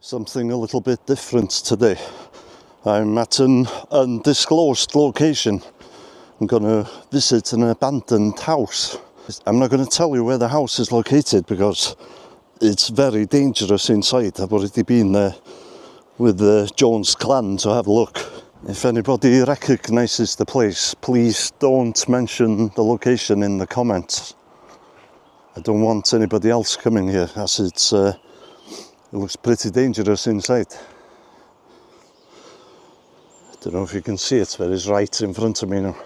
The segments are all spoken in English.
Something a little bit different today. I'm at an undisclosed location. I'm going to visit an abandoned house. I'm not going to tell you where the house is located because it's very dangerous inside. I've already been there with the Jones clan to have a look. If anybody recognises the place, please don't mention the location in the comments. I don't want anybody else coming here as it looks pretty dangerous inside. I don't know if you can see it, but it's right in front of me now.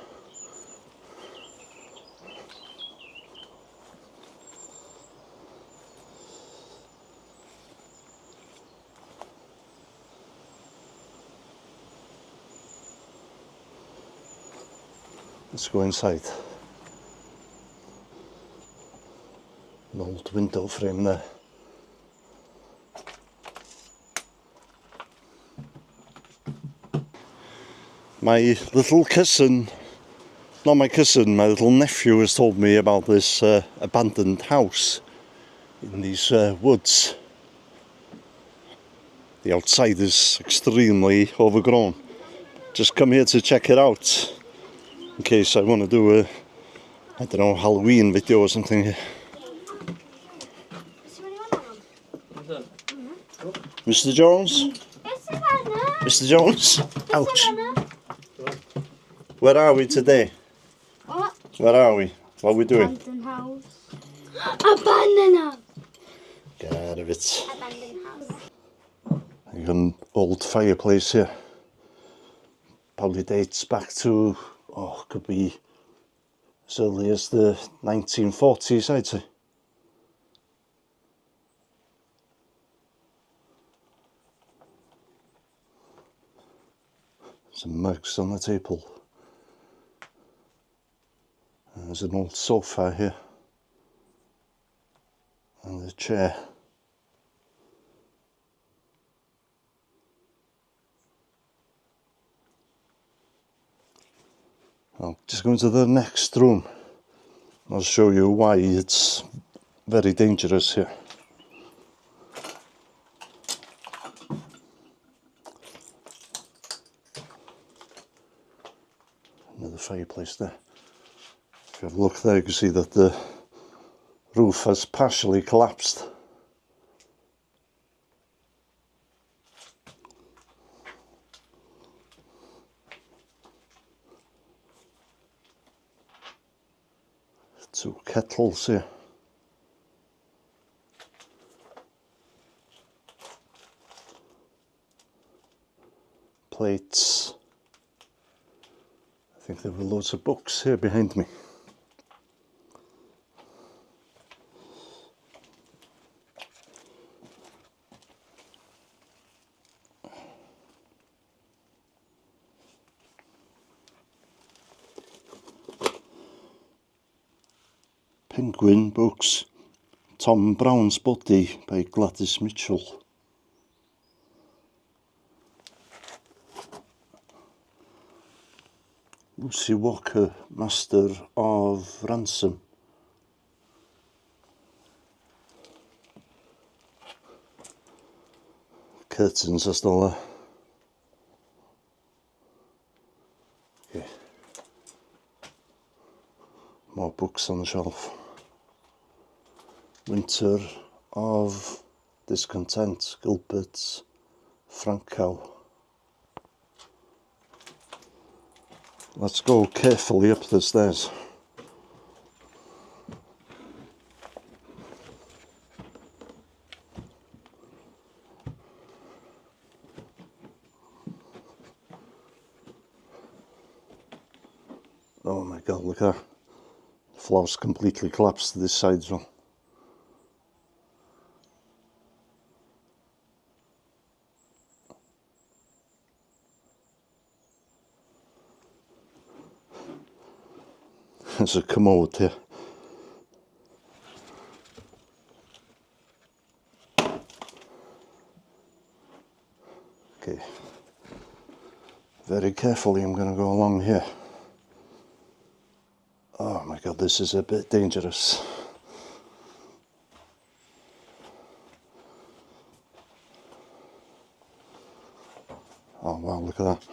Let's go inside. An old window frame there. My little cousin, not my cousin, my little nephew has told me about this abandoned house in these woods. The outside is extremely overgrown. Just come here to check it out in case I want to do a, I don't know, Halloween video or something. Mr. Jones? Mr. Jones? Ouch. Where are we today? What? Where are we? What are we doing? Abandoned house. Abandoned house. Get out of it. Abandoned house. You've got an old fireplace here. Probably dates back to, could be as early as the 1940s, I'd say. Some mugs on the table. And there's an old sofa here. And a chair. I'll just go into the next room. I'll show you why it's very dangerous here. Another fireplace there. If you have a look there, you can see that the roof has partially collapsed. Two kettles here. Plates. I think there were loads of books here behind me. Penguin books. Tom Brown's Body by Gladys Mitchell. Lucy Walker, Master of Ransom. Curtains are still there. Okay. More books on the shelf. Winter of Discontent, Gilbert Francow. Let's go carefully up the stairs. Oh my god, look at that. The floor's completely collapsed to this side as well. There's a commode here. Okay. Very carefully I'm going to go along here. Oh my god, this is a bit dangerous. Oh wow, look at that.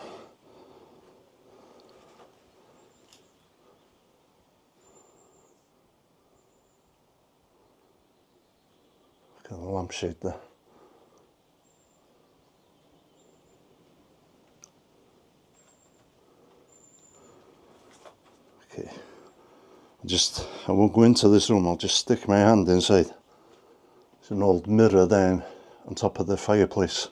Look at the lampshade there. Okay. I won't go into this room, I'll just stick my hand inside. There's an old mirror there on top of the fireplace.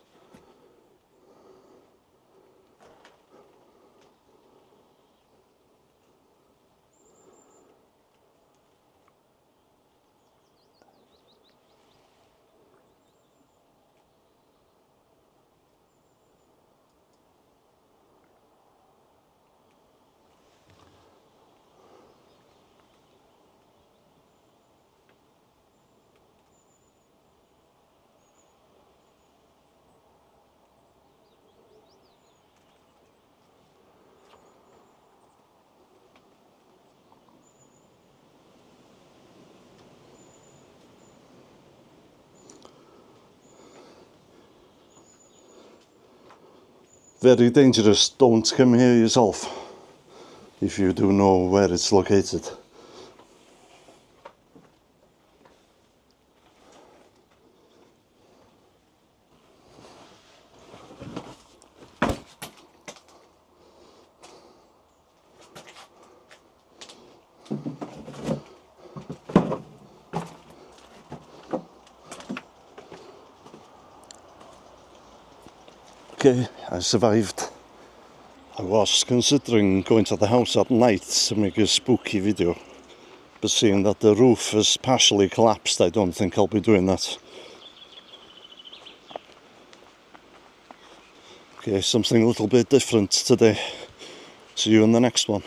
Very dangerous, don't come here yourself if you do know where it's located. Okay, I survived. I was considering going to the house at night to make a spooky video, but seeing that the roof is partially collapsed, I don't think I'll be doing that. Okay, something a little bit different today. See you in the next one.